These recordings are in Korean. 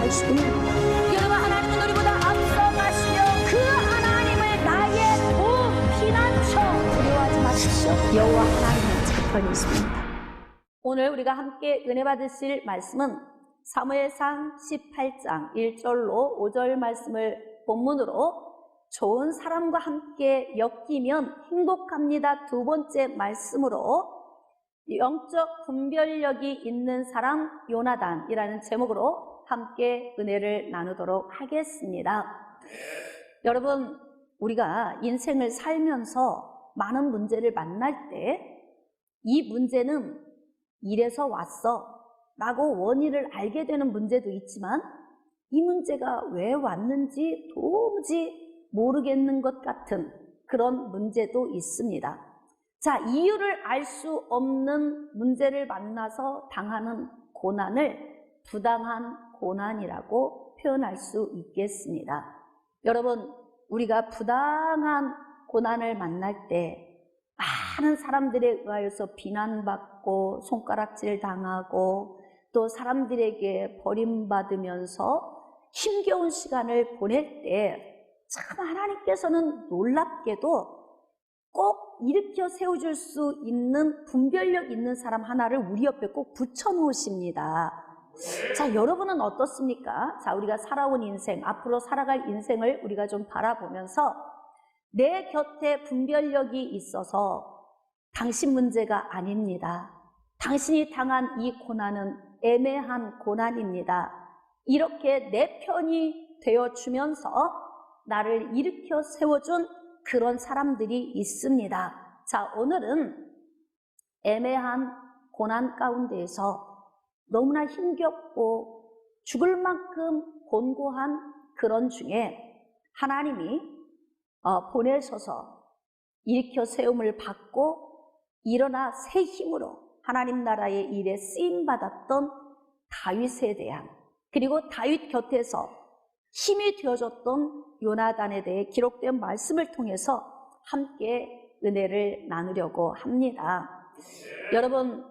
말씀입니다. 여러분, 하나님은 우리보다 앞서가시며 그 하나님을 나의 피난처 두려워하지 마십시오. 여호와 하나님은 제 편에 있습니다. 오늘 우리가 함께 은혜 받으실 말씀은 사무엘상 18장 1절로 5절 말씀을 본문으로 좋은 사람과 함께 엮이면 행복합니다. 두 번째 말씀으로 영적 분별력이 있는 사람 요나단이라는 제목으로 함께 은혜를 나누도록 하겠습니다. 여러분, 우리가 인생을 살면서 많은 문제를 만날 때 이 문제는 이래서 왔어 라고 원인을 알게 되는 문제도 있지만 이 문제가 왜 왔는지 도무지 모르겠는 것 같은 그런 문제도 있습니다. 자, 이유를 알 수 없는 문제를 만나서 당하는 고난을 부당한 고난이라고 표현할 수 있겠습니다. 여러분, 우리가 부당한 고난을 만날 때 많은 사람들에 의하여서 비난받고 손가락질 당하고 또 사람들에게 버림받으면서 힘겨운 시간을 보낼 때 참 하나님께서는 놀랍게도 꼭 일으켜 세워줄 수 있는 분별력 있는 사람 하나를 우리 옆에 꼭 붙여놓으십니다. 자, 여러분은 어떻습니까? 자, 우리가 살아온 인생, 앞으로 살아갈 인생을 우리가 좀 바라보면서 내 곁에 분별력이 있어서 당신 문제가 아닙니다. 당신이 당한 이 고난은 애매한 고난입니다. 이렇게 내 편이 되어주면서 나를 일으켜 세워준 그런 사람들이 있습니다. 자, 오늘은 애매한 고난 가운데에서 너무나 힘겹고 죽을 만큼 곤고한 그런 중에 하나님이 보내셔서 일으켜 세움을 받고 일어나 새 힘으로 하나님 나라의 일에 쓰임받았던 다윗에 대한, 그리고 다윗 곁에서 힘이 되어줬던 요나단에 대해 기록된 말씀을 통해서 함께 은혜를 나누려고 합니다. 여러분,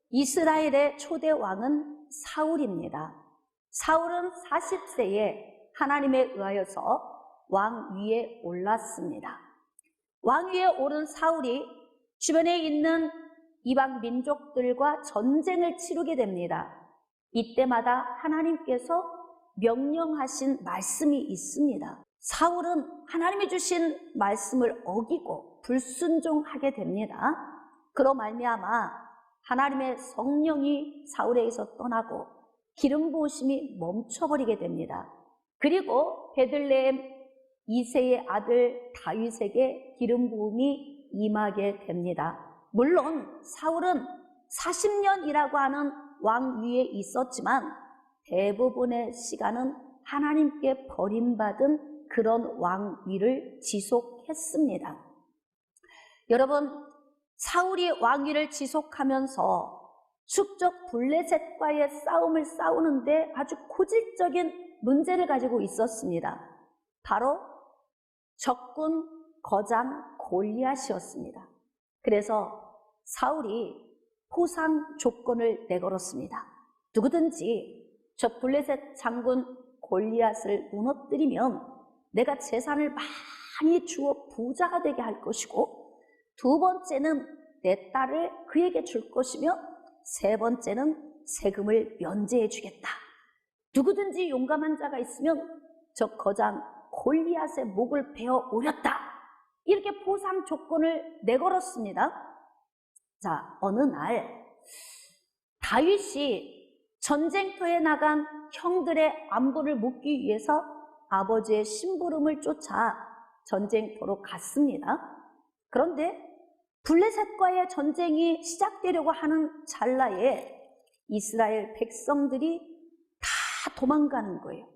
이스라엘의 초대 왕은 사울입니다. 사울은 40세에 하나님에 의하여서 왕 위에 올랐습니다. 왕 위에 오른 사울이 주변에 있는 이방 민족들과 전쟁을 치르게 됩니다. 이때마다 하나님께서 명령하신 말씀이 있습니다. 사울은 하나님이 주신 말씀을 어기고 불순종하게 됩니다. 그로 말미암아 하나님의 성령이 사울에게서 떠나고 기름 부으심이 멈춰버리게 됩니다. 그리고 베들레헴 이새의 아들 다윗에게 기름 부음이 임하게 됩니다. 물론 사울은 40년이라고 하는 왕 위에 있었지만 대부분의 시간은 하나님께 버림받은 그런 왕위를 지속했습니다. 여러분, 사울이 왕위를 지속하면서 숙적 블레셋과의 싸움을 싸우는데 아주 고질적인 문제를 가지고 있었습니다. 바로 적군 거장 골리앗이었습니다. 그래서 사울이 포상 조건을 내걸었습니다. 누구든지 저 블레셋 장군 골리앗을 무너뜨리면 내가 재산을 많이 주어 부자가 되게 할 것이고, 두 번째는 내 딸을 그에게 줄 것이며, 세 번째는 세금을 면제해 주겠다. 누구든지 용감한 자가 있으면 저 거장 골리앗의 목을 베어 오렸다. 이렇게 포상 조건을 내걸었습니다. 자, 어느 날 다윗이 전쟁터에 나간 형들의 안부를 묻기 위해서 아버지의 심부름을 쫓아 전쟁터로 갔습니다. 그런데 블레셋과의 전쟁이 시작되려고 하는 찰나에 이스라엘 백성들이 다 도망가는 거예요.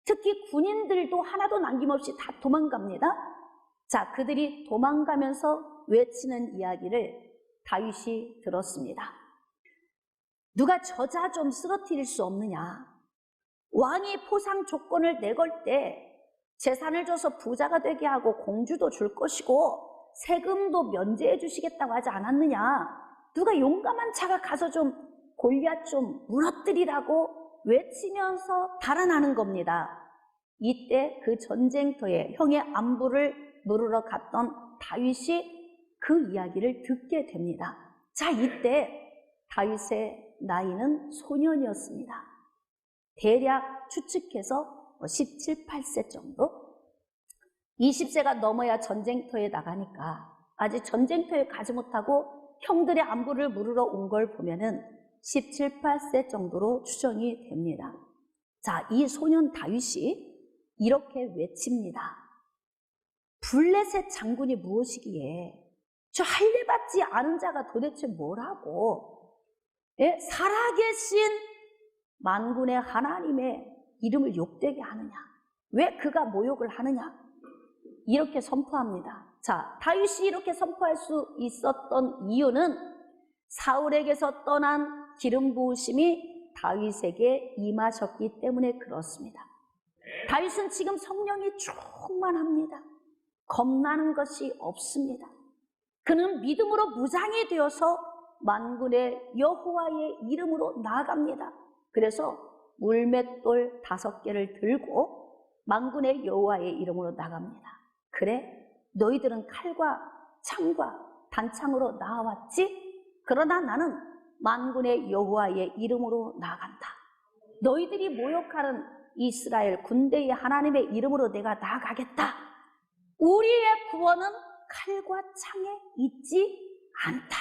특히 군인들도 하나도 남김없이 다 도망갑니다. 자, 그들이 도망가면서 외치는 이야기를 다윗이 들었습니다. 누가 저자 좀 쓰러뜨릴 수 없느냐? 왕이 포상 조건을 내걸 때 재산을 줘서 부자가 되게 하고 공주도 줄 것이고 세금도 면제해 주시겠다고 하지 않았느냐? 누가 용감한 자가 가서 좀 골리앗 좀 무너뜨리라고 외치면서 달아나는 겁니다. 이때 그 전쟁터에 형의 안부를 물으러 갔던 다윗이 그 이야기를 듣게 됩니다. 자, 이때 다윗의 나이는 소년이었습니다. 대략 추측해서 17, 18세 정도? 20세가 넘어야 전쟁터에 나가니까 아직 전쟁터에 가지 못하고 형들의 안부를 물으러 온 걸 보면은 17, 18세 정도로 추정이 됩니다. 자, 이 소년 다윗이 이렇게 외칩니다. 블레셋 장군이 무엇이기에 저 할례받지 않은 자가 도대체 뭐라고 살아계신 만군의 하나님의 이름을 욕되게 하느냐? 왜 그가 모욕을 하느냐? 이렇게 선포합니다. 자, 다윗이 이렇게 선포할 수 있었던 이유는 사울에게서 떠난 기름 부으심이 다윗에게 임하셨기 때문에 그렇습니다. 다윗은 지금 성령이 충만합니다. 겁나는 것이 없습니다. 그는 믿음으로 무장이 되어서 만군의 여호와의 이름으로 나아갑니다. 그래서 물맷돌 5개를 들고 만군의 여호와의 이름으로 나갑니다. 그래, 너희들은 칼과 창과 단창으로 나아왔지? 그러나 나는 만군의 여호와의 이름으로 나아간다. 너희들이 모욕하는 이스라엘 군대의 하나님의 이름으로 내가 나아가겠다. 우리의 구원은 칼과 창에 있지 않다.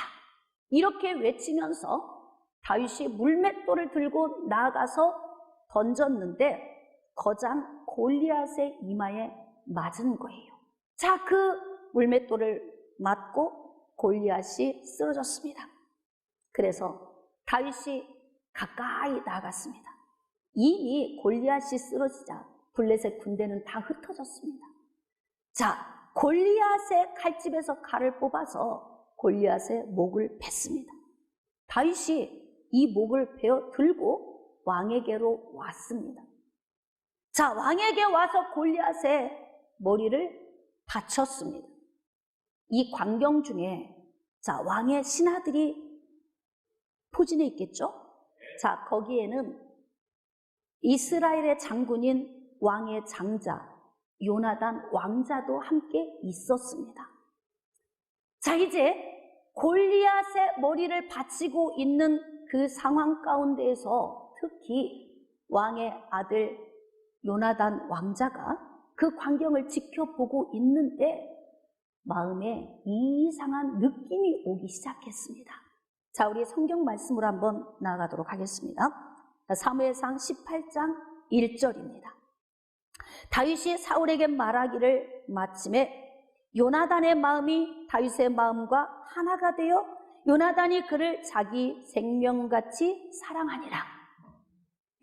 이렇게 외치면서 다윗이 물맷돌을 들고 나아가서 던졌는데 거장 골리앗의 이마에 맞은 거예요. 자, 그 물맷돌을 맞고 골리앗이 쓰러졌습니다. 그래서 다윗이 가까이 나아갔습니다. 이미 골리앗이 쓰러지자 블레셋 군대는 다 흩어졌습니다. 자, 골리앗의 칼집에서 칼을 뽑아서 골리앗의 목을 뱄습니다. 다윗이 이 목을 베어 들고 왕에게로 왔습니다. 자, 왕에게 와서 골리앗의 머리를 다쳤습니다. 이 광경 중에 자, 왕의 신하들이 포진해 있겠죠? 자, 거기에는 이스라엘의 장군인 왕의 장자 요나단 왕자도 함께 있었습니다. 자, 이제 골리앗의 머리를 바치고 있는 그 상황 가운데에서 특히 왕의 아들 요나단 왕자가 그 광경을 지켜보고 있는데 마음에 이상한 느낌이 오기 시작했습니다. 자, 우리 성경 말씀으로 한번 나아가도록 하겠습니다. 사무엘상 18장 1절입니다. 다윗이 사울에게 말하기를 마침에 요나단의 마음이 다윗의 마음과 하나가 되어 요나단이 그를 자기 생명같이 사랑하니라.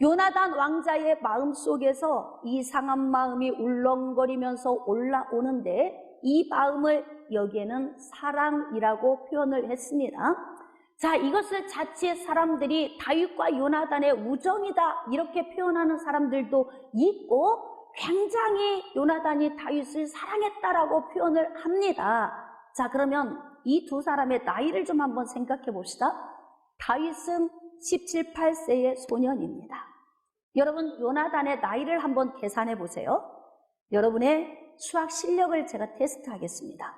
요나단 왕자의 마음속에서 이상한 마음이 울렁거리면서 올라오는데 이 마음을 여기에는 사랑이라고 표현을 했습니다. 자, 이것을 자칫 사람들이 다윗과 요나단의 우정이다 이렇게 표현하는 사람들도 있고 굉장히 요나단이 다윗을 사랑했다라고 표현을 합니다. 자, 그러면 이 두 사람의 나이를 좀 한번 생각해 봅시다. 다윗은 17, 18세의 소년입니다. 여러분, 요나단의 나이를 한번 계산해 보세요. 여러분의 수학 실력을 제가 테스트하겠습니다.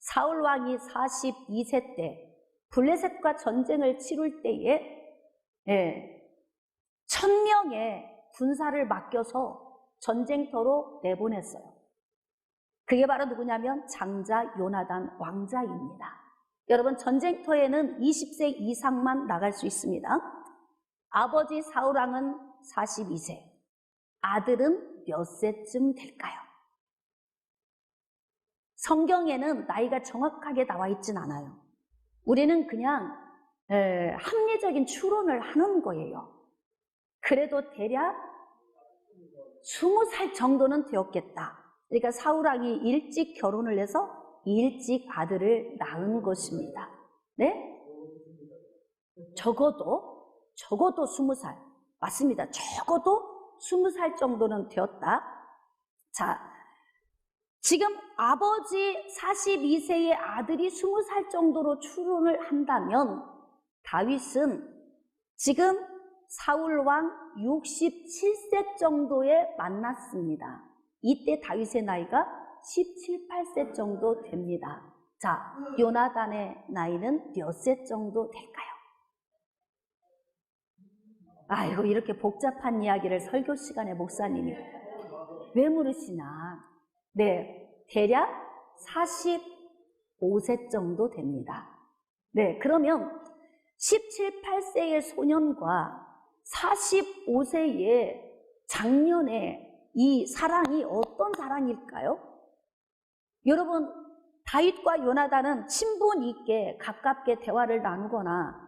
사울 왕이 42세 때 블레셋과 전쟁을 치룰 때에 1000명의 군사를 맡겨서 전쟁터로 내보냈어요. 그게 바로 누구냐면 장자 요나단 왕자입니다. 여러분, 전쟁터에는 20세 이상만 나갈 수 있습니다. 아버지 사울 왕은 42세. 아들은 몇 세쯤 될까요? 성경에는 나이가 정확하게 나와 있진 않아요. 우리는 그냥 합리적인 추론을 하는 거예요. 그래도 대략 20살 정도는 되었겠다. 그러니까 사울왕이 일찍 결혼을 해서 일찍 아들을 낳은 것입니다. 네? 적어도 20살. 맞습니다. 적어도 20살 정도는 되었다. 자, 지금 아버지 42세의 아들이 20살 정도로 추론을 한다면 다윗은 지금 사울왕 67세 정도에 만났습니다. 이때 다윗의 나이가 17, 8세 정도 됩니다. 자, 요나단의 나이는 몇 세 정도 될까요? 아이고, 이렇게 복잡한 이야기를 설교 시간에 목사님이 왜 물으시나? 네, 대략 45세 정도 됩니다. 네, 그러면 17, 8세의 소년과 45세의 장년의 이 사랑이 어떤 사랑일까요? 여러분, 다윗과 요나단은 친분 있게 가깝게 대화를 나누거나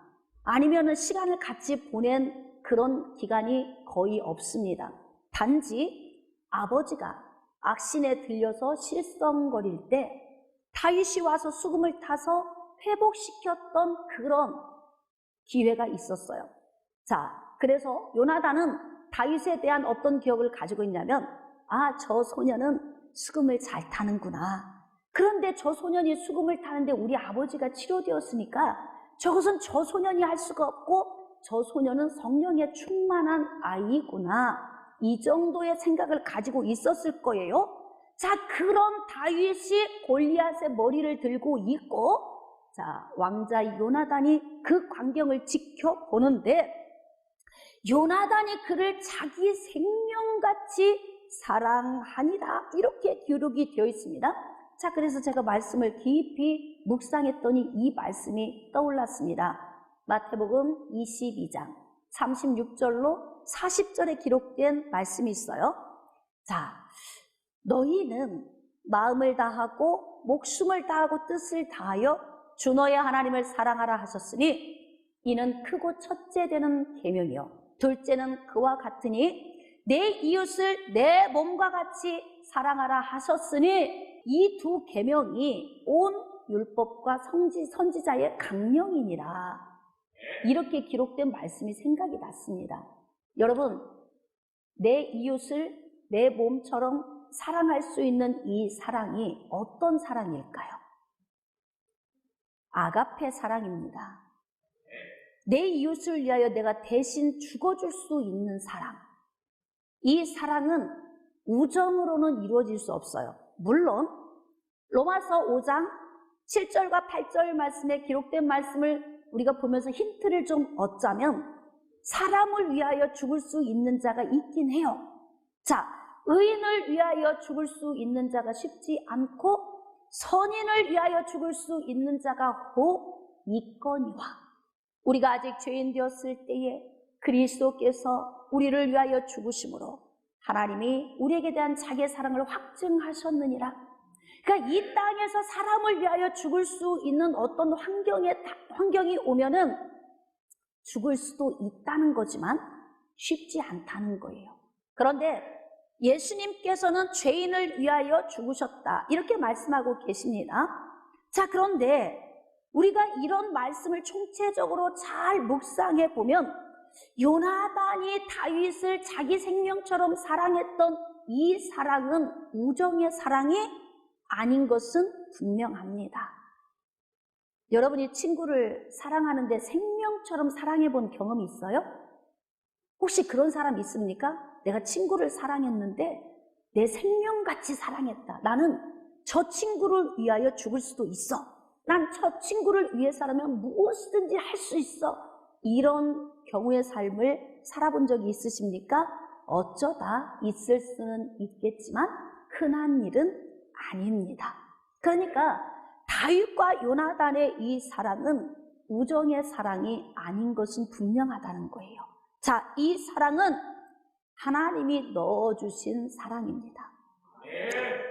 아니면 시간을 같이 보낸 그런 기간이 거의 없습니다. 단지 아버지가 악신에 들려서 실성거릴 때 다윗이 와서 수금을 타서 회복시켰던 그런 기회가 있었어요. 자, 그래서 요나단은 다윗에 대한 어떤 기억을 가지고 있냐면, 아, 저 소년은 수금을 잘 타는구나. 그런데 저 소년이 수금을 타는데 우리 아버지가 치료되었으니까 저것은 저 소년이 할 수가 없고 저 소년은 성령에 충만한 아이구나. 이 정도의 생각을 가지고 있었을 거예요. 자, 그런 다윗이 골리앗의 머리를 들고 있고, 자, 왕자 요나단이 그 광경을 지켜보는데, 요나단이 그를 자기 생명같이 사랑하니라, 이렇게 기록이 되어 있습니다. 자, 그래서 제가 말씀을 깊이 묵상했더니 이 말씀이 떠올랐습니다. 마태복음 22장 36절로 40절에 기록된 말씀이 있어요. 자, 너희는 마음을 다하고 목숨을 다하고 뜻을 다하여 주 너의 하나님을 사랑하라 하셨으니 이는 크고 첫째 되는 계명이요 둘째는 그와 같으니 내 이웃을 내 몸과 같이 사랑하라 하셨으니 이 두 계명이 온 율법과 선지자의 강령이니라. 이렇게 기록된 말씀이 생각이 났습니다. 여러분, 내 이웃을 내 몸처럼 사랑할 수 있는 이 사랑이 어떤 사랑일까요? 아가페 사랑입니다. 내 이웃을 위하여 내가 대신 죽어줄 수 있는 사랑. 이 사랑은 우정으로는 이루어질 수 없어요. 물론 로마서 5장 7절과 8절 말씀에 기록된 말씀을 우리가 보면서 힌트를 좀 얻자면 사람을 위하여 죽을 수 있는 자가 있긴 해요. 자, 의인을 위하여 죽을 수 있는 자가 쉽지 않고 선인을 위하여 죽을 수 있는 자가 혹 있거니와 우리가 아직 죄인 되었을 때에 그리스도께서 우리를 위하여 죽으심으로 하나님이 우리에게 대한 자기의 사랑을 확증하셨느니라. 그러니까 이 땅에서 사람을 위하여 죽을 수 있는 어떤 환경이 오면은 죽을 수도 있다는 거지만 쉽지 않다는 거예요. 그런데 예수님께서는 죄인을 위하여 죽으셨다. 이렇게 말씀하고 계십니다. 자, 그런데 우리가 이런 말씀을 총체적으로 잘 묵상해 보면 요나단이 다윗을 자기 생명처럼 사랑했던 이 사랑은 우정의 사랑이 아닌 것은 분명합니다. 여러분이 친구를 사랑하는데 생명처럼 사랑해 본 경험이 있어요? 혹시 그런 사람 있습니까? 내가 친구를 사랑했는데 내 생명같이 사랑했다. 나는 저 친구를 위하여 죽을 수도 있어. 난 저 친구를 위해서라면 무엇이든지 할 수 있어. 이런 경우의 삶을 살아본 적이 있으십니까? 어쩌다 있을 수는 있겠지만 흔한 일은 아닙니다. 그러니까 다윗과 요나단의 이 사랑은 우정의 사랑이 아닌 것은 분명하다는 거예요. 자, 이 사랑은 하나님이 넣어주신 사랑입니다.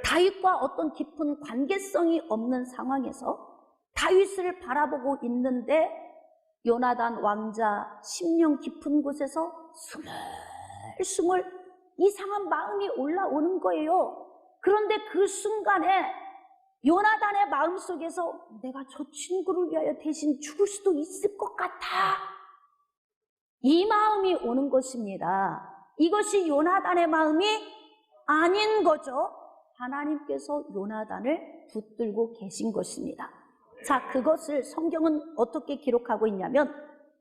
다윗과 어떤 깊은 관계성이 없는 상황에서 다윗을 바라보고 있는데 요나단 왕자 심령 깊은 곳에서 스물스물 이상한 마음이 올라오는 거예요. 그런데 그 순간에 요나단의 마음속에서 내가 저 친구를 위하여 대신 죽을 수도 있을 것 같아. 이 마음이 오는 것입니다. 이것이 요나단의 마음이 아닌 거죠. 하나님께서 요나단을 붙들고 계신 것입니다. 자, 그것을 성경은 어떻게 기록하고 있냐면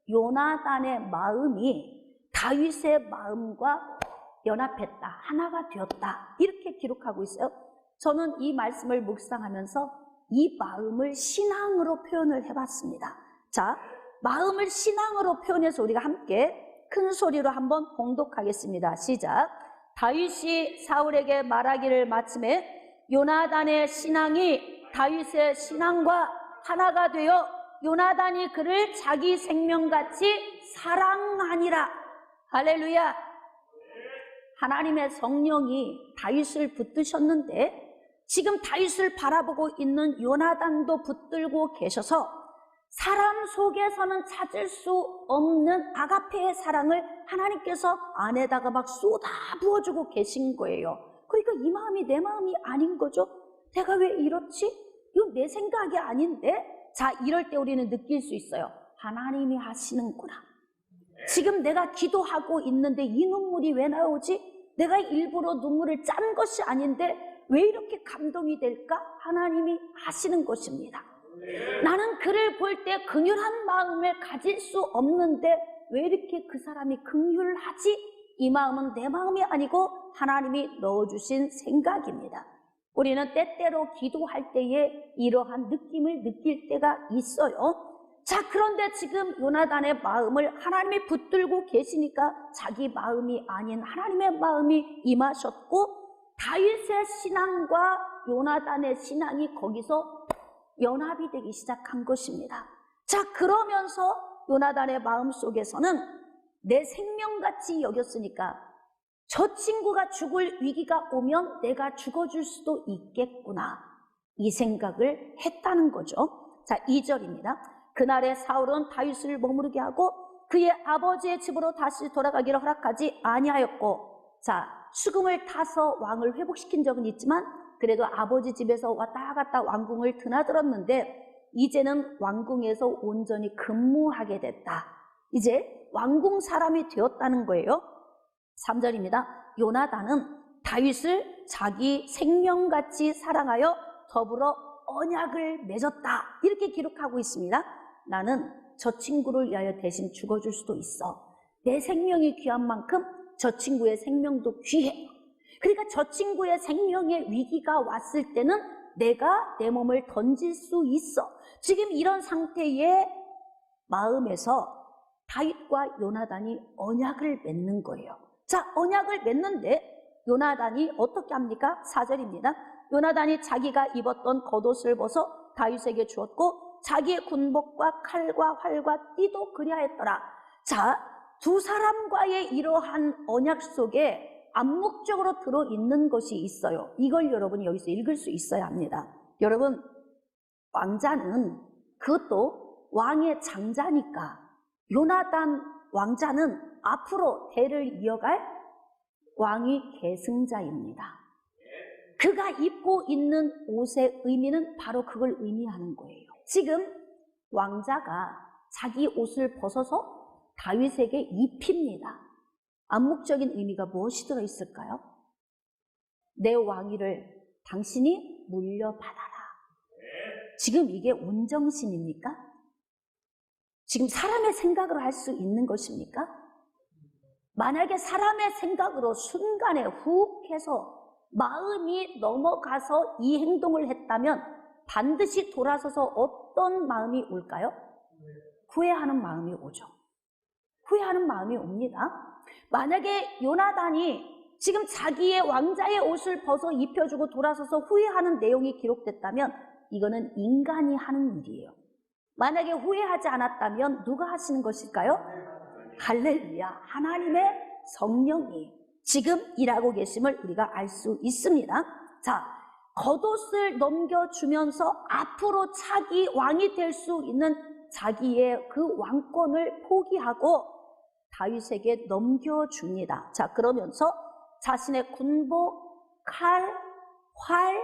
요나단의 마음이 다윗의 마음과 연합했다. 하나가 되었다. 이렇게 기록하고 있어요. 저는 이 말씀을 묵상하면서 이 마음을 신앙으로 표현을 해봤습니다. 자, 마음을 신앙으로 표현해서 우리가 함께 큰 소리로 한번 봉독하겠습니다. 시작. 다윗이 사울에게 말하기를 마침에 요나단의 신앙이 다윗의 신앙과 하나가 되어 요나단이 그를 자기 생명같이 사랑하니라. 할렐루야. 하나님의 성령이 다윗을 붙드셨는데 지금 다윗을 바라보고 있는 요나단도 붙들고 계셔서 사람 속에서는 찾을 수 없는 아가페의 사랑을 하나님께서 안에다가 막 쏟아 부어주고 계신 거예요. 그러니까 이 마음이 내 마음이 아닌 거죠. 내가 왜 이렇지? 이거 내 생각이 아닌데? 자, 이럴 때 우리는 느낄 수 있어요. 하나님이 하시는구나. 지금 내가 기도하고 있는데 이 눈물이 왜 나오지? 내가 일부러 눈물을 짠 것이 아닌데 왜 이렇게 감동이 될까? 하나님이 하시는 것입니다. 나는 그를 볼 때 긍휼한 마음을 가질 수 없는데 왜 이렇게 그 사람이 긍휼하지? 이 마음은 내 마음이 아니고 하나님이 넣어주신 생각입니다. 우리는 때때로 기도할 때에 이러한 느낌을 느낄 때가 있어요. 자, 그런데 지금 요나단의 마음을 하나님이 붙들고 계시니까 자기 마음이 아닌 하나님의 마음이 임하셨고 다윗의 신앙과 요나단의 신앙이 거기서 연합이 되기 시작한 것입니다. 자, 그러면서 요나단의 마음 속에서는 내 생명같이 여겼으니까 저 친구가 죽을 위기가 오면 내가 죽어줄 수도 있겠구나. 이 생각을 했다는 거죠. 자, 2절입니다. 그날에 사울은 다윗을 머무르게 하고 그의 아버지의 집으로 다시 돌아가기를 허락하지 아니하였고, 자, 수금을 타서 왕을 회복시킨 적은 있지만 그래도 아버지 집에서 왔다 갔다 왕궁을 드나들었는데 이제는 왕궁에서 온전히 근무하게 됐다. 이제 왕궁 사람이 되었다는 거예요. 3절입니다. 요나단은 다윗을 자기 생명같이 사랑하여 더불어 언약을 맺었다. 이렇게 기록하고 있습니다. 나는 저 친구를 위하여 대신 죽어줄 수도 있어. 내 생명이 귀한 만큼 저 친구의 생명도 귀해. 그러니까 저 친구의 생명의 위기가 왔을 때는 내가 내 몸을 던질 수 있어. 지금 이런 상태의 마음에서 다윗과 요나단이 언약을 맺는 거예요. 자, 언약을 맺는데 요나단이 어떻게 합니까? 4절입니다. 요나단이 자기가 입었던 겉옷을 벗어 다윗에게 주었고 자기의 군복과 칼과 활과 띠도 그리하였더라. 자, 두 사람과의 이러한 언약 속에 암묵적으로 들어있는 것이 있어요. 이걸 여러분이 여기서 읽을 수 있어야 합니다. 여러분, 왕자는 그것도 왕의 장자니까 요나단 왕자는 앞으로 대를 이어갈 왕위 계승자입니다. 그가 입고 있는 옷의 의미는 바로 그걸 의미하는 거예요. 지금 왕자가 자기 옷을 벗어서 다윗에게 입힙니다. 암묵적인 의미가 무엇이 들어있을까요? 내 왕위를 당신이 물려받아라. 지금 이게 온정신입니까? 지금 사람의 생각으로 할 수 있는 것입니까? 만약에 사람의 생각으로 순간에 훅 해서 마음이 넘어가서 이 행동을 했다면 반드시 돌아서서 어떤 마음이 올까요? 후회하는 마음이 오죠. 후회하는 마음이 옵니다. 만약에 요나단이 지금 자기의 왕자의 옷을 벗어 입혀주고 돌아서서 후회하는 내용이 기록됐다면 이거는 인간이 하는 일이에요. 만약에 후회하지 않았다면 누가 하시는 것일까요? 할렐루야, 하나님의 성령이 지금 일하고 계심을 우리가 알 수 있습니다. 자, 겉옷을 넘겨주면서 앞으로 차기 왕이 될 수 있는 자기의 그 왕권을 포기하고 다윗에게 넘겨줍니다. 자, 그러면서 자신의 군복, 칼, 활,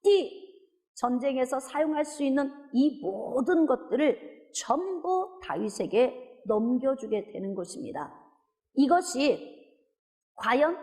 띠, 전쟁에서 사용할 수 있는 이 모든 것들을 전부 다윗에게 넘겨주게 되는 것입니다. 이것이 과연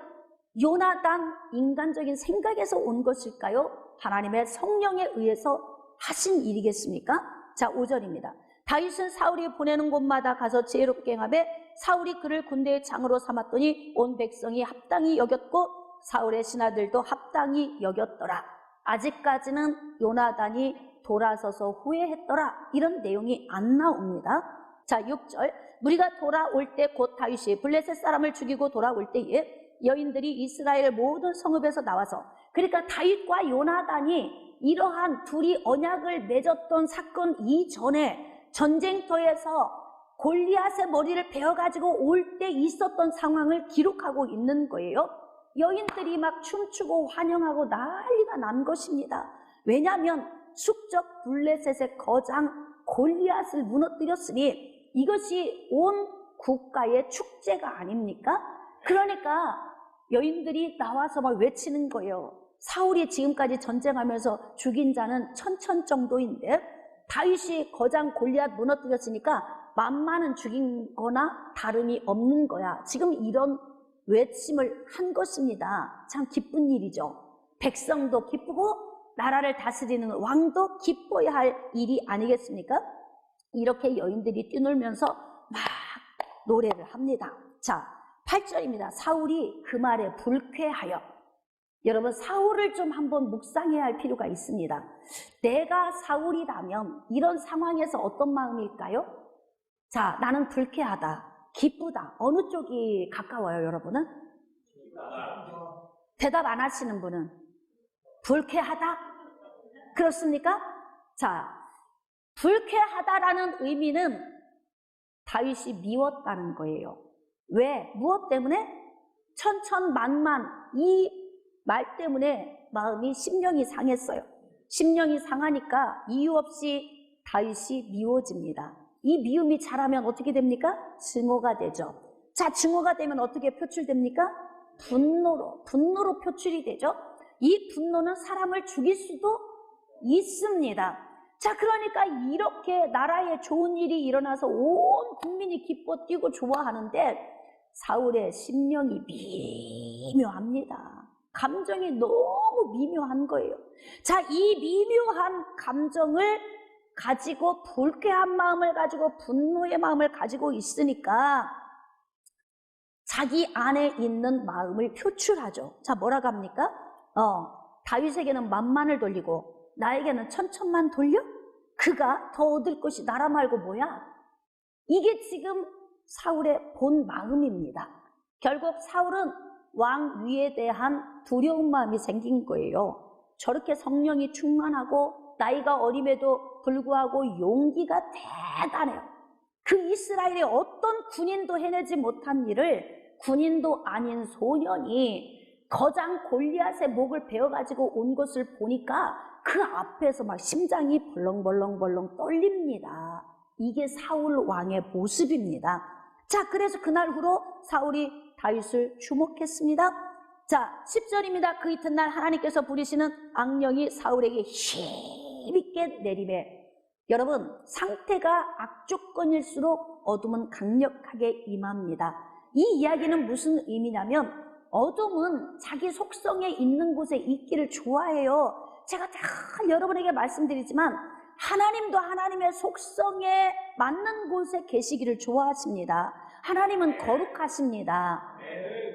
요나단 인간적인 생각에서 온 것일까요? 하나님의 성령에 의해서 하신 일이겠습니까? 자, 5절입니다. 다윗은 사울이 보내는 곳마다 가서 지혜롭게 행하되 사울이 그를 군대의 장으로 삼았더니 온 백성이 합당히 여겼고 사울의 신하들도 합당히 여겼더라. 아직까지는 요나단이 돌아서서 후회했더라. 이런 내용이 안 나옵니다. 자, 6절. 무리가 돌아올 때 곧 다윗이 블레셋 사람을 죽이고 돌아올 때에 여인들이 이스라엘 모든 성읍에서 나와서, 그러니까 다윗과 요나단이 이러한 둘이 언약을 맺었던 사건 이전에 전쟁터에서 골리앗의 머리를 베어가지고 올 때 있었던 상황을 기록하고 있는 거예요. 여인들이 막 춤추고 환영하고 난리가 난 것입니다. 왜냐하면 숙적 블레셋의 거장 골리앗을 무너뜨렸으니 이것이 온 국가의 축제가 아닙니까? 그러니까 여인들이 나와서 막 외치는 거예요. 사울이 지금까지 전쟁하면서 죽인 자는 1000 정도인데 다윗이 거장 골리앗 무너뜨렸으니까 만만은 죽인 거나 다름이 없는 거야. 지금 이런 외침을 한 것입니다. 참 기쁜 일이죠. 백성도 기쁘고 나라를 다스리는 왕도 기뻐야 할 일이 아니겠습니까? 이렇게 여인들이 뛰놀면서 막 노래를 합니다. 자, 8절입니다. 사울이 그 말에 불쾌하여. 여러분, 사울을 좀 한번 묵상해야 할 필요가 있습니다. 내가 사울이라면 이런 상황에서 어떤 마음일까요? 자, 나는 불쾌하다, 기쁘다. 어느 쪽이 가까워요, 여러분은? 대답 안 하시는 분은 불쾌하다? 그렇습니까? 자, 불쾌하다라는 의미는 다윗이 미웠다는 거예요. 왜? 무엇 때문에? 천천만만 이 말 때문에 마음이 심령이 상했어요. 심령이 상하니까 이유 없이 다윗이 미워집니다. 이 미움이 자라면 어떻게 됩니까? 증오가 되죠. 자, 증오가 되면 어떻게 표출됩니까? 분노로 표출이 되죠. 이 분노는 사람을 죽일 수도 있습니다. 자, 그러니까 이렇게 나라에 좋은 일이 일어나서 온 국민이 기뻐 뛰고 좋아하는데 사울의 심령이 미묘합니다. 감정이 너무 미묘한 거예요. 자, 이 미묘한 감정을 가지고 불쾌한 마음을 가지고 분노의 마음을 가지고 있으니까 자기 안에 있는 마음을 표출하죠. 자, 뭐라고 합니까? 다윗에게는 만만을 돌리고 나에게는 천천만 돌려? 그가 더 얻을 것이 나라 말고 뭐야? 이게 지금 사울의 본 마음입니다. 결국 사울은 왕 위에 대한 두려운 마음이 생긴 거예요. 저렇게 성령이 충만하고 나이가 어림에도 불구하고 용기가 대단해요. 그 이스라엘의 어떤 군인도 해내지 못한 일을 군인도 아닌 소년이 거장 골리앗의 목을 베어가지고 온 것을 보니까 그 앞에서 막 심장이 벌렁벌렁 떨립니다. 이게 사울 왕의 모습입니다. 자, 그래서 그날 후로 사울이 다윗을 주목했습니다. 자, 10절입니다. 그 이튿날 하나님께서 부리시는 악령이 사울에게 힘있게 내리매. 여러분, 상태가 악조건일수록 어둠은 강력하게 임합니다. 이 이야기는 무슨 의미냐면 어둠은 자기 속성에 있는 곳에 있기를 좋아해요. 제가 늘 여러분에게 말씀드리지만 하나님도 하나님의 속성에 맞는 곳에 계시기를 좋아하십니다. 하나님은 거룩하십니다.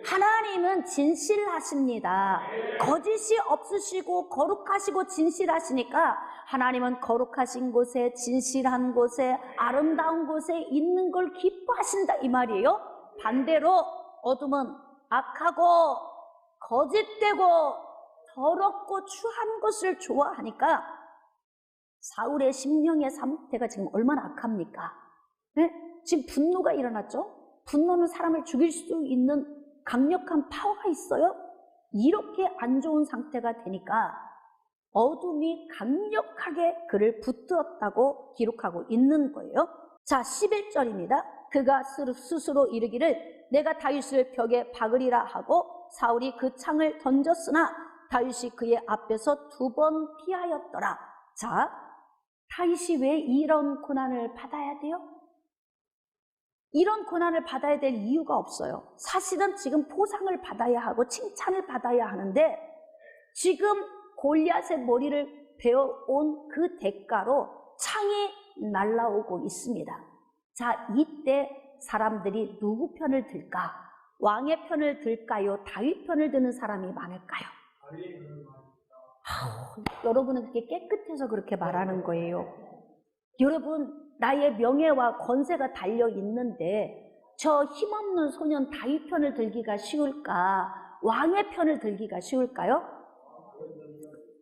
하나님은 진실하십니다. 거짓이 없으시고 거룩하시고 진실하시니까 하나님은 거룩하신 곳에, 진실한 곳에, 아름다운 곳에 있는 걸 기뻐하신다 이 말이에요. 반대로 어둠은 악하고 거짓되고 더럽고 추한 것을 좋아하니까 사울의 심령의 상태가 지금 얼마나 악합니까? 네? 지금 분노가 일어났죠? 분노는 사람을 죽일 수 있는 강력한 파워가 있어요. 이렇게 안 좋은 상태가 되니까 어둠이 강력하게 그를 붙들었다고 기록하고 있는 거예요. 자, 11절입니다. 그가 스스로 이르기를 내가 다윗을 벽에 박으리라 하고 사울이 그 창을 던졌으나 다윗이 그의 앞에서 2번 피하였더라. 자, 다윗이 왜 이런 고난을 받아야 돼요? 이런 고난을 받아야 될 이유가 없어요. 사실은 지금 포상을 받아야 하고 칭찬을 받아야 하는데 지금 골리앗의 머리를 베어온 그 대가로 창이 날라오고 있습니다. 자, 이때 사람들이 누구 편을 들까? 왕의 편을 들까요? 다윗 편을 드는 사람이 많을까요? 여러분은 그렇게 깨끗해서 그렇게 말하는 거예요. 여러분, 나의 명예와 권세가 달려 있는데 저 힘없는 소년 다윗 편을 들기가 쉬울까? 왕의 편을 들기가 쉬울까요?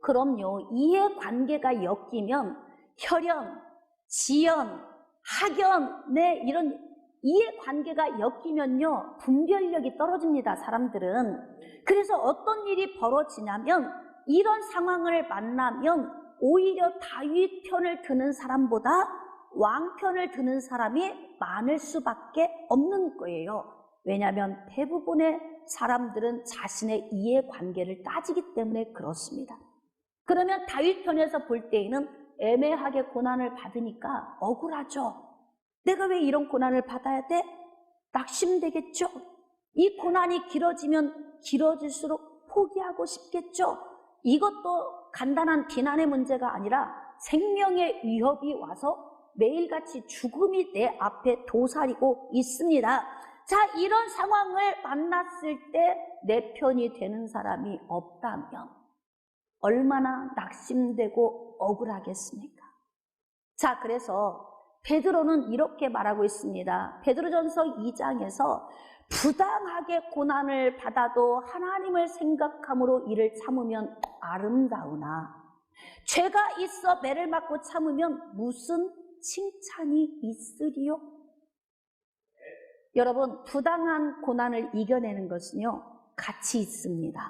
그럼요. 이해관계가 엮이면 혈연, 지연, 학연, 네, 이런 이해관계가 엮이면요, 분별력이 떨어집니다, 사람들은. 그래서 어떤 일이 벌어지냐면 이런 상황을 만나면 오히려 다윗 편을 드는 사람보다 왕 편을 드는 사람이 많을 수밖에 없는 거예요. 왜냐하면 대부분의 사람들은 자신의 이해관계를 따지기 때문에 그렇습니다. 그러면 다윗 편에서 볼 때에는 애매하게 고난을 받으니까 억울하죠. 내가 왜 이런 고난을 받아야 돼? 낙심되겠죠. 이 고난이 길어지면 길어질수록 포기하고 싶겠죠. 이것도 간단한 비난의 문제가 아니라 생명의 위협이 와서 매일같이 죽음이 내 앞에 도사리고 있습니다. 자, 이런 상황을 만났을 때 내 편이 되는 사람이 없다면 얼마나 낙심되고 억울하겠습니까? 자, 그래서 베드로는 이렇게 말하고 있습니다. 베드로전서 2장에서 부당하게 고난을 받아도 하나님을 생각함으로 이를 참으면 아름다우나 죄가 있어 매를 맞고 참으면 무슨 칭찬이 있으리요? 여러분, 부당한 고난을 이겨내는 것은요, 가치 있습니다.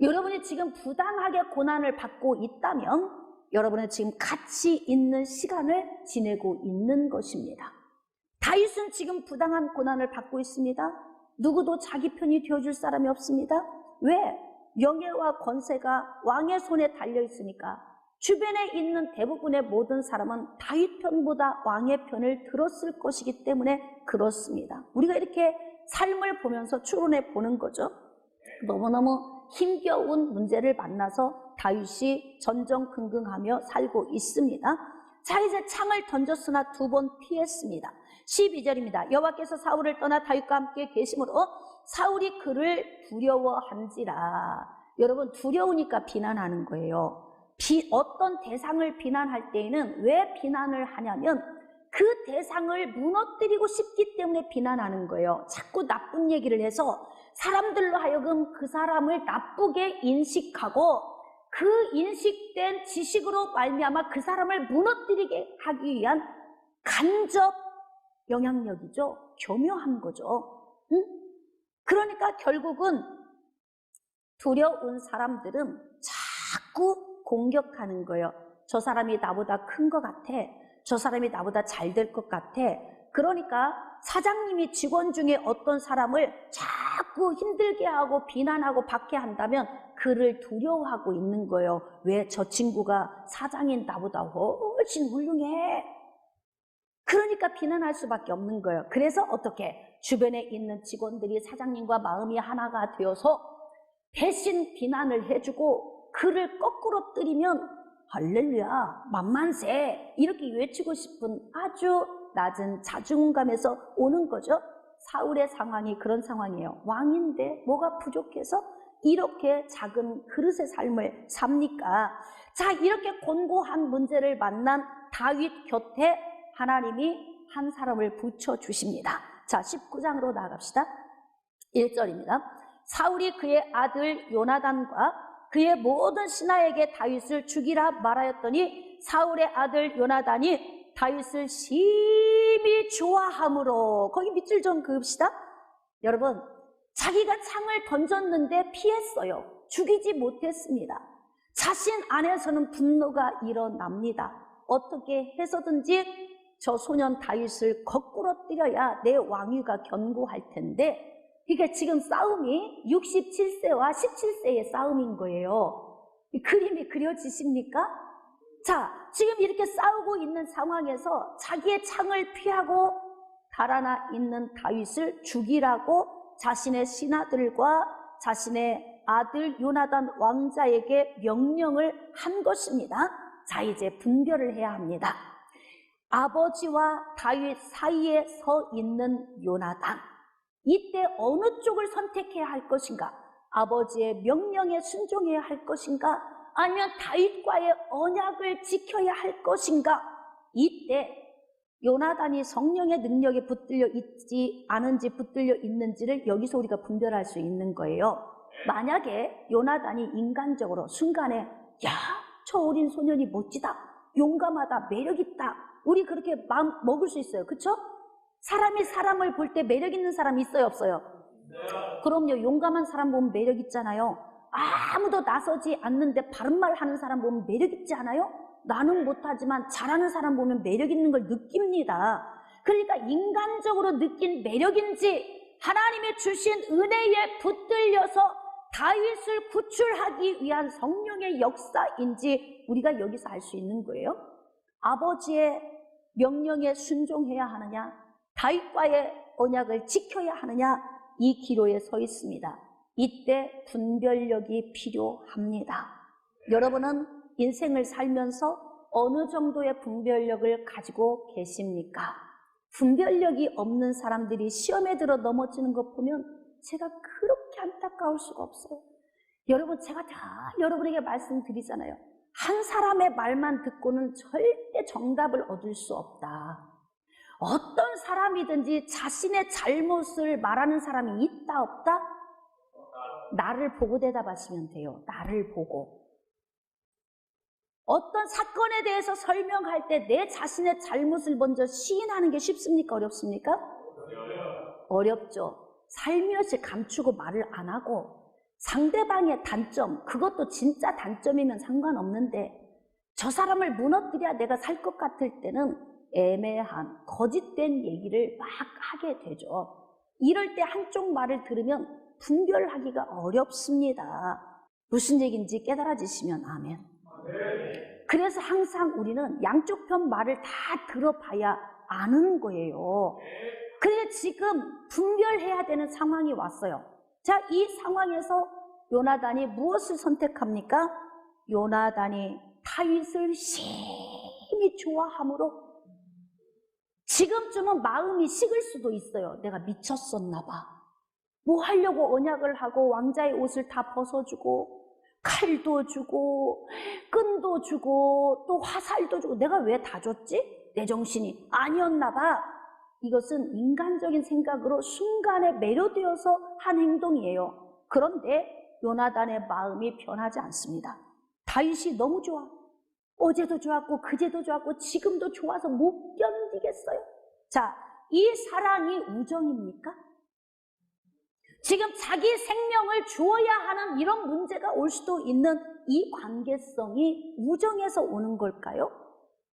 여러분이 지금 부당하게 고난을 받고 있다면 여러분은 지금 가치 있는 시간을 지내고 있는 것입니다. 다윗은 지금 부당한 고난을 받고 있습니다. 누구도 자기 편이 되어줄 사람이 없습니다. 왜? 명예와 권세가 왕의 손에 달려 있으니까. 주변에 있는 대부분의 모든 사람은 다윗 편보다 왕의 편을 들었을 것이기 때문에 그렇습니다. 우리가 이렇게 삶을 보면서 추론해 보는 거죠. 너무너무 힘겨운 문제를 만나서 다윗이 전전긍긍하며 살고 있습니다. 자, 이제 창을 던졌으나 2번 피했습니다. 12절입니다. 여호와께서 사울을 떠나 다윗과 함께 계심으로 사울이 그를 두려워한지라. 여러분, 두려우니까 비난하는 거예요. 어떤 대상을 비난할 때에는 왜 비난을 하냐면 그 대상을 무너뜨리고 싶기 때문에 비난하는 거예요. 자꾸 나쁜 얘기를 해서 사람들로 하여금 그 사람을 나쁘게 인식하고 그 인식된 지식으로 말미암아 그 사람을 무너뜨리게 하기 위한 간접 영향력이죠. 교묘한 거죠. 응? 그러니까 결국은 두려운 사람들은 자꾸 공격하는 거예요. 저 사람이 나보다 큰 것 같아. 저 사람이 나보다 잘 될 것 같아. 그러니까 사장님이 직원 중에 어떤 사람을 자꾸 힘들게 하고 비난하고 박해한다면 그를 두려워하고 있는 거예요. 왜? 저 친구가 사장인 나보다 훨씬 훌륭해. 그러니까 비난할 수밖에 없는 거예요. 그래서 어떻게? 주변에 있는 직원들이 사장님과 마음이 하나가 되어서 대신 비난을 해주고 그를 거꾸로 때리면 할렐루야, 만만세 이렇게 외치고 싶은 아주 낮은 자존감에서 오는 거죠. 사울의 상황이 그런 상황이에요. 왕인데 뭐가 부족해서 이렇게 작은 그릇의 삶을 삽니까? 자, 이렇게 곤고한 문제를 만난 다윗 곁에 하나님이 한 사람을 붙여주십니다. 자, 19장으로 나아갑시다. 1절입니다. 사울이 그의 아들 요나단과 그의 모든 신하에게 다윗을 죽이라 말하였더니 사울의 아들 요나단이 다윗을 심히 좋아함으로, 거기 밑줄 좀 그읍시다. 여러분, 자기가 창을 던졌는데 피했어요. 죽이지 못했습니다. 자신 안에서는 분노가 일어납니다. 어떻게 해서든지 저 소년 다윗을 거꾸로 때려야 내 왕위가 견고할 텐데, 이게 지금 싸움이 67세와 17세의 싸움인 거예요. 이 그림이 그려지십니까? 자, 지금 이렇게 싸우고 있는 상황에서 자기의 창을 피하고 달아나 있는 다윗을 죽이라고 자신의 신하들과 자신의 아들 요나단 왕자에게 명령을 한 것입니다. 자, 이제 분별을 해야 합니다. 아버지와 다윗 사이에 서 있는 요나단. 이때 어느 쪽을 선택해야 할 것인가? 아버지의 명령에 순종해야 할 것인가? 아니면 다윗과의 언약을 지켜야 할 것인가? 이때 요나단이 성령의 능력에 붙들려 있지 않은지 붙들려 있는지를 여기서 우리가 분별할 수 있는 거예요. 만약에 요나단이 인간적으로 순간에 야, 저 어린 소년이 멋지다, 용감하다, 매력있다, 우리 그렇게 마음 먹을 수 있어요. 그쵸? 사람이 사람을 볼 때 매력 있는 사람 있어요, 없어요? 그럼요. 용감한 사람 보면 매력 있잖아요. 아무도 나서지 않는데 바른 말 하는 사람 보면 매력 있지 않아요? 나는 못하지만 잘하는 사람 보면 매력 있는 걸 느낍니다. 그러니까 인간적으로 느낀 매력인지 하나님의 주신 은혜에 붙들려서 다윗을 구출하기 위한 성령의 역사인지 우리가 여기서 알 수 있는 거예요. 아버지의 명령에 순종해야 하느냐, 다윗과의 언약을 지켜야 하느냐, 이 기로에 서 있습니다. 이때 분별력이 필요합니다. 여러분은 인생을 살면서 어느 정도의 분별력을 가지고 계십니까? 분별력이 없는 사람들이 시험에 들어 넘어지는 것 보면 제가 그렇게 안타까울 수가 없어요. 여러분, 제가 다 여러분에게 말씀드리잖아요. 한 사람의 말만 듣고는 절대 정답을 얻을 수 없다. 어떤 사람이든지 자신의 잘못을 말하는 사람이 있다 없다? 나를 보고 대답하시면 돼요. 나를 보고. 어떤 사건에 대해서 설명할 때 내 자신의 잘못을 먼저 시인하는 게 쉽습니까? 어렵습니까? 어렵죠. 살며시 감추고 말을 안 하고 상대방의 단점, 그것도 진짜 단점이면 상관없는데 저 사람을 무너뜨려야 내가 살 것 같을 때는 애매한 거짓된 얘기를 막 하게 되죠. 이럴 때 한쪽 말을 들으면 분별하기가 어렵습니다. 무슨 얘기인지 깨달아지시면 아멘. 그래서 항상 우리는 양쪽 편 말을 다 들어봐야 아는 거예요. 그래서 지금 분별해야 되는 상황이 왔어요. 자, 이 상황에서 요나단이 무엇을 선택합니까? 요나단이 다윗을 심히 좋아함으로 지금쯤은 마음이 식을 수도 있어요. 내가 미쳤었나 봐. 뭐 하려고 언약을 하고 왕자의 옷을 다 벗어주고 칼도 주고 끈도 주고 또 화살도 주고 내가 왜 다 줬지? 내 정신이 아니었나 봐. 이것은 인간적인 생각으로 순간에 매료되어서 한 행동이에요. 그런데 요나단의 마음이 변하지 않습니다. 다윗이 너무 좋아. 어제도 좋았고 그제도 좋았고 지금도 좋아서 못 견디겠어요. 자, 이 사랑이 우정입니까? 지금 자기 생명을 주어야 하는 이런 문제가 올 수도 있는 이 관계성이 우정에서 오는 걸까요?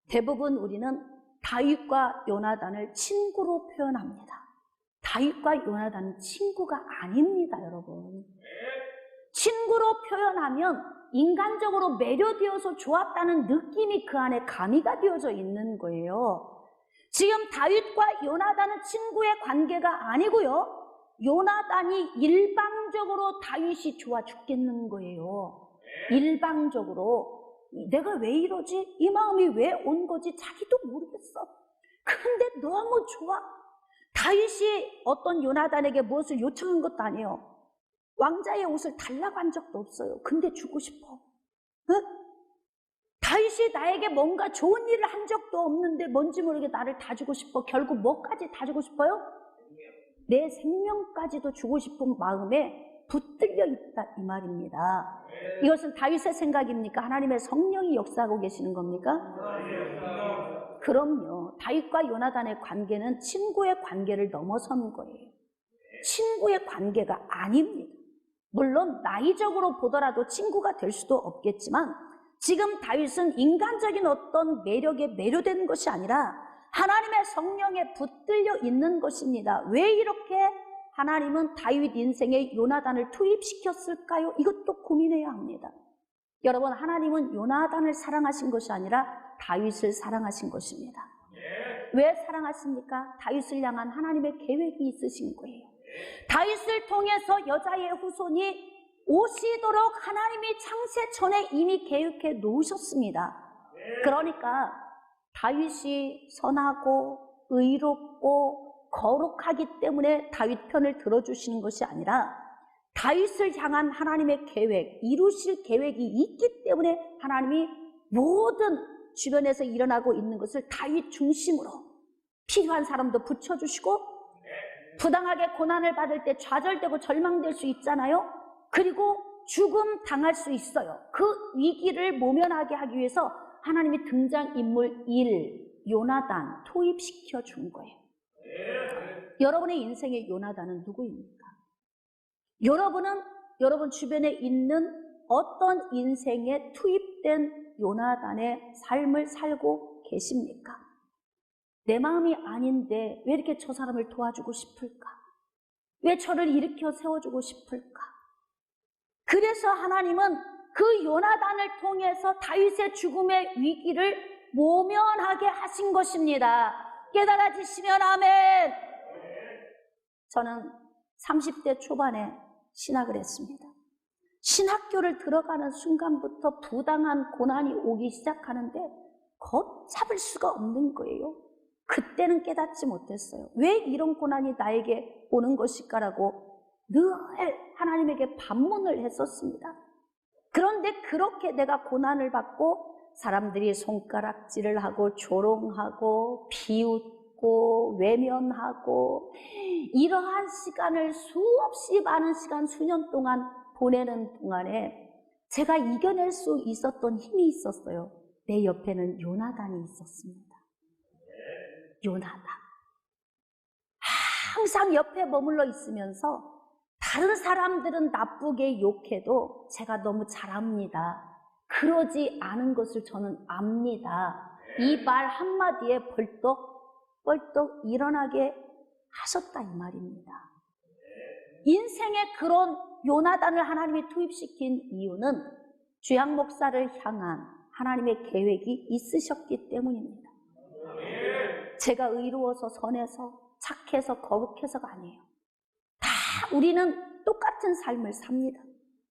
대부분 우리는 다윗과 요나단을 친구로 표현합니다. 다윗과 요나단은 친구가 아닙니다, 여러분. 친구로 표현하면 인간적으로 매료되어서 좋았다는 느낌이 그 안에 가미가 되어져 있는 거예요. 지금 다윗과 요나단은 친구의 관계가 아니고요. 요나단이 일방적으로 다윗이 좋아 죽겠는 거예요. 일방적으로. 내가 왜 이러지? 이 마음이 왜 온 거지? 자기도 모르겠어. 근데 너무 좋아. 다윗이 어떤 요나단에게 무엇을 요청한 것도 아니에요. 왕자의 옷을 달라고 한 적도 없어요. 근데 주고 싶어. 응? 다윗이 나에게 뭔가 좋은 일을 한 적도 없는데 뭔지 모르게 나를 다 주고 싶어. 결국 뭐까지 다 주고 싶어요? 내 생명까지도 주고 싶은 마음에 붙들려 있다 이 말입니다. 이것은 다윗의 생각입니까? 하나님의 성령이 역사하고 계시는 겁니까? 그럼요. 다윗과 요나단의 관계는 친구의 관계를 넘어선 거예요. 친구의 관계가 아닙니다. 물론 나이적으로 보더라도 친구가 될 수도 없겠지만 지금 다윗은 인간적인 어떤 매력에 매료되는 것이 아니라 하나님의 성령에 붙들려 있는 것입니다. 왜 이렇게 하나님은 다윗 인생에 요나단을 투입시켰을까요? 이것도 고민해야 합니다. 여러분, 하나님은 요나단을 사랑하신 것이 아니라 다윗을 사랑하신 것입니다. 왜 사랑하십니까? 다윗을 향한 하나님의 계획이 있으신 거예요. 다윗을 통해서 여자의 후손이 오시도록 하나님이 창세 전에 이미 계획해 놓으셨습니다. 그러니까 다윗이 선하고 의롭고 거룩하기 때문에 다윗 편을 들어주시는 것이 아니라 다윗을 향한 하나님의 계획, 이루실 계획이 있기 때문에 하나님이 모든 주변에서 일어나고 있는 것을 다윗 중심으로 필요한 사람도 붙여주시고, 부당하게 고난을 받을 때 좌절되고 절망될 수 있잖아요. 그리고 죽음 당할 수 있어요. 그 위기를 모면하게 하기 위해서 하나님이 등장인물 1, 요나단 투입시켜 준 거예요. 여러분의 인생의 요나단은 누구입니까? 여러분은 여러분 주변에 있는 어떤 인생에 투입된 요나단의 삶을 살고 계십니까? 내 마음이 아닌데 왜 이렇게 저 사람을 도와주고 싶을까? 왜 저를 일으켜 세워주고 싶을까? 그래서 하나님은 그 요나단을 통해서 다윗의 죽음의 위기를 모면하게 하신 것입니다. 깨달아지시면 아멘. 저는 30대 초반에 신학을 했습니다. 신학교를 들어가는 순간부터 부당한 고난이 오기 시작하는데 걷잡을 수가 없는 거예요. 그때는 깨닫지 못했어요. 왜 이런 고난이 나에게 오는 것일까라고 늘 하나님에게 반문을 했었습니다. 그런데 그렇게 내가 고난을 받고 사람들이 손가락질을 하고 조롱하고 비웃고 외면하고 이러한 시간을 수없이 많은 시간, 수년 동안 보내는 동안에 제가 이겨낼 수 있었던 힘이 있었어요. 내 옆에는 요나단이 있었습니다. 요나단. 항상 옆에 머물러 있으면서 다른 사람들은 나쁘게 욕해도 제가 너무 잘합니다. 그러지 않은 것을 저는 압니다. 이 말 한마디에 벌떡 일어나게 하셨다 이 말입니다. 인생에 그런 요나단을 하나님이 투입시킨 이유는 주양 목사를 향한 하나님의 계획이 있으셨기 때문입니다. 제가 의로워서 선해서 착해서 거룩해서가 아니에요. 다 우리는 똑같은 삶을 삽니다.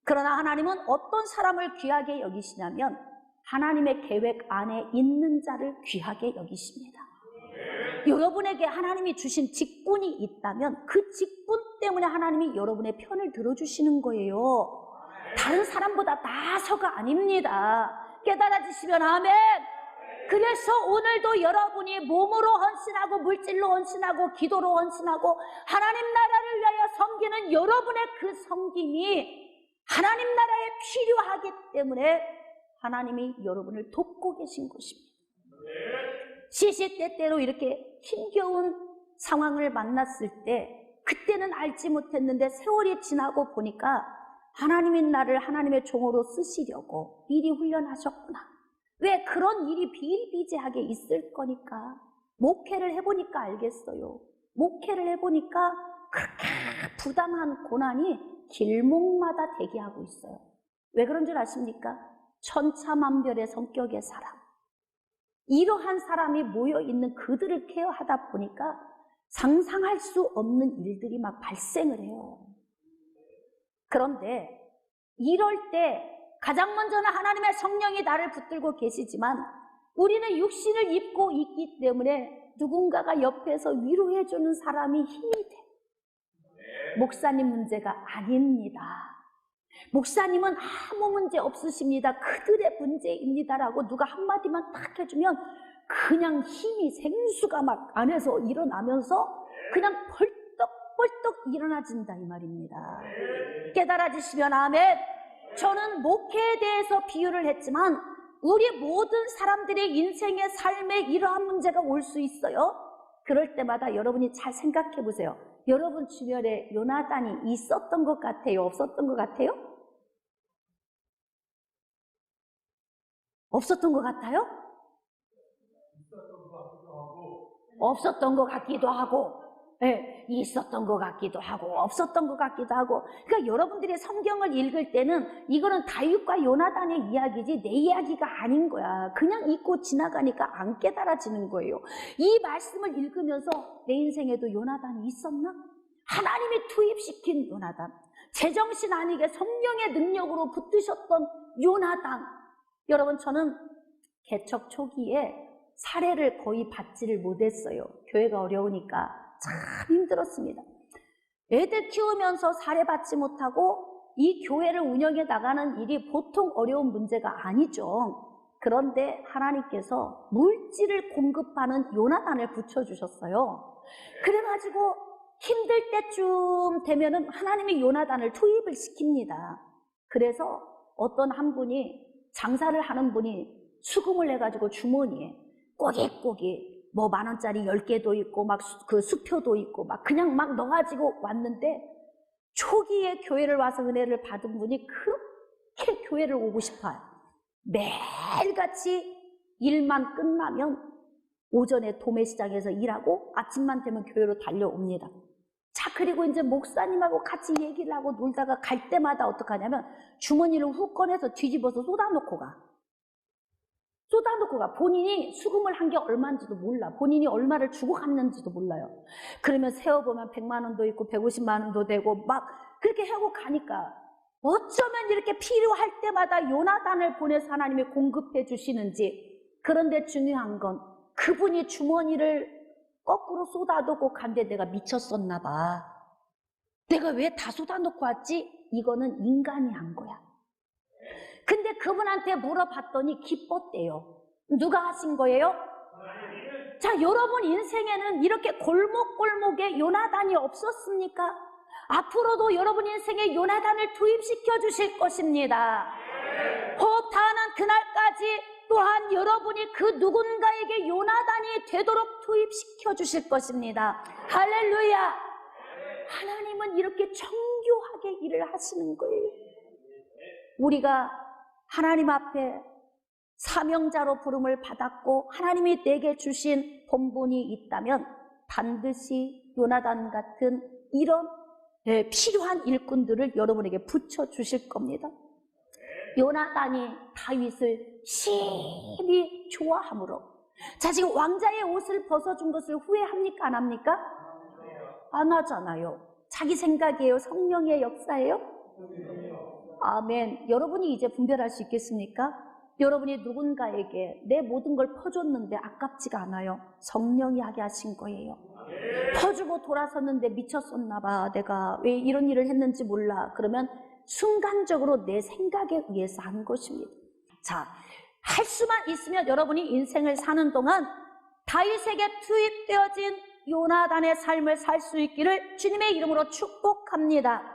그러나 하나님은 어떤 사람을 귀하게 여기시냐면 하나님의 계획 안에 있는 자를 귀하게 여기십니다. 여러분에게 하나님이 주신 직분이 있다면 그 직분 때문에 하나님이 여러분의 편을 들어주시는 거예요. 다른 사람보다 나아서가 아닙니다. 깨달아지시면 아멘. 그래서 오늘도 여러분이 몸으로 헌신하고 물질로 헌신하고 기도로 헌신하고 하나님 나라를 위하여 섬기는 여러분의 그 섬김이 하나님 나라에 필요하기 때문에 하나님이 여러분을 돕고 계신 것입니다. 시시때때로 이렇게 힘겨운 상황을 만났을 때 그때는 알지 못했는데 세월이 지나고 보니까 하나님이 나를 하나님의 종으로 쓰시려고 미리 훈련하셨구나. 왜 그런 일이 비일비재하게 있을 거니까. 목회를 해보니까 알겠어요. 목회를 해보니까 그렇게 부당한 고난이 길목마다 대기하고 있어요. 왜 그런 줄 아십니까? 천차만별의 성격의 사람, 이러한 사람이 모여있는 그들을 케어하다 보니까 상상할 수 없는 일들이 막 발생을 해요. 그런데 이럴 때 가장 먼저는 하나님의 성령이 나를 붙들고 계시지만 우리는 육신을 입고 있기 때문에 누군가가 옆에서 위로해주는 사람이 힘이 돼. 목사님 문제가 아닙니다. 목사님은 아무 문제 없으십니다. 그들의 문제입니다라고 누가 한마디만 딱 해주면 그냥 힘이 생수가 막 안에서 일어나면서 그냥 벌떡벌떡 일어나진다 이 말입니다. 깨달아지시면 아멘. 저는 목회에 대해서 비유를 했지만 우리 모든 사람들의 인생의 삶에 이러한 문제가 올 수 있어요. 그럴 때마다 여러분이 잘 생각해 보세요. 여러분 주변에 요나단이 있었던 것 같아요? 없었던 것 같아요? 없었던 것 같아요? 없었던 것 같기도 하고, 네, 있었던 것 같기도 하고, 없었던 것 같기도 하고. 그러니까 여러분들이 성경을 읽을 때는 이거는 다윗과 요나단의 이야기지 내 이야기가 아닌 거야. 그냥 읽고 지나가니까 안 깨달아지는 거예요. 이 말씀을 읽으면서 내 인생에도 요나단이 있었나? 하나님이 투입시킨 요나단, 제정신 아니게 성령의 능력으로 붙드셨던 요나단. 여러분, 저는 개척 초기에 사례를 거의 받지를 못했어요. 교회가 어려우니까 참 힘들었습니다. 애들 키우면서 사례 받지 못하고 이 교회를 운영해 나가는 일이 보통 어려운 문제가 아니죠. 그런데 하나님께서 물질을 공급하는 요나단을 붙여주셨어요. 그래가지고 힘들 때쯤 되면은 하나님이 요나단을 투입을 시킵니다. 그래서 어떤 한 분이 장사를 하는 분이 수금을 해가지고 주머니에 꼬깃꼬깃 뭐 10,000원짜리 10개도 있고 막 그 수표도 있고 막 그냥 막 넣어가지고 왔는데 초기에 교회를 와서 은혜를 받은 분이 그렇게 교회를 오고 싶어요. 매일같이 일만 끝나면 오전에 도매시장에서 일하고 아침만 되면 교회로 달려옵니다. 자, 그리고 이제 목사님하고 같이 얘기를 하고 놀다가 갈 때마다 어떡하냐면 주머니를 훅 꺼내서 뒤집어서 쏟아놓고 가. 본인이 수금을 한 게 얼마인지도 몰라. 본인이 얼마를 주고 갔는지도 몰라요. 그러면 세어보면 100만 원도 있고 150만 원도 되고 막 그렇게 하고 가니까 어쩌면 이렇게 필요할 때마다 요나단을 보내서 하나님이 공급해 주시는지. 그런데 중요한 건 그분이 주머니를 거꾸로 쏟아놓고 간데 내가 미쳤었나 봐. 내가 왜 다 쏟아놓고 왔지? 이거는 인간이 한 거야. 근데 그분한테 물어봤더니 기뻤대요. 누가 하신 거예요? 자, 여러분 인생에는 이렇게 골목골목에 요나단이 없었습니까? 앞으로도 여러분 인생에 요나단을 투입시켜 주실 것입니다. 호흡 다하는 그날까지 또한 여러분이 그 누군가에게 요나단이 되도록 투입시켜 주실 것입니다. 할렐루야! 하나님은 이렇게 정교하게 일을 하시는 거예요. 우리가 하나님 앞에 사명자로 부름을 받았고 하나님이 내게 주신 본분이 있다면 반드시 요나단 같은 이런 필요한 일꾼들을 여러분에게 붙여주실 겁니다. 요나단이 다윗을 심히 좋아함으로, 자, 지금 왕자의 옷을 벗어준 것을 후회합니까? 안 합니까? 안 하잖아요. 자기 생각이에요? 성령의 역사예요? 아멘. 여러분이 이제 분별할 수 있겠습니까? 여러분이 누군가에게 내 모든 걸 퍼줬는데 아깝지가 않아요. 성령이 하게 하신 거예요. 퍼주고 돌아섰는데 미쳤었나 봐. 내가 왜 이런 일을 했는지 몰라. 그러면 순간적으로 내 생각에 의해서 한 것입니다. 자, 할 수만 있으면 여러분이 인생을 사는 동안 다윗에게 투입되어진 요나단의 삶을 살 수 있기를 주님의 이름으로 축복합니다.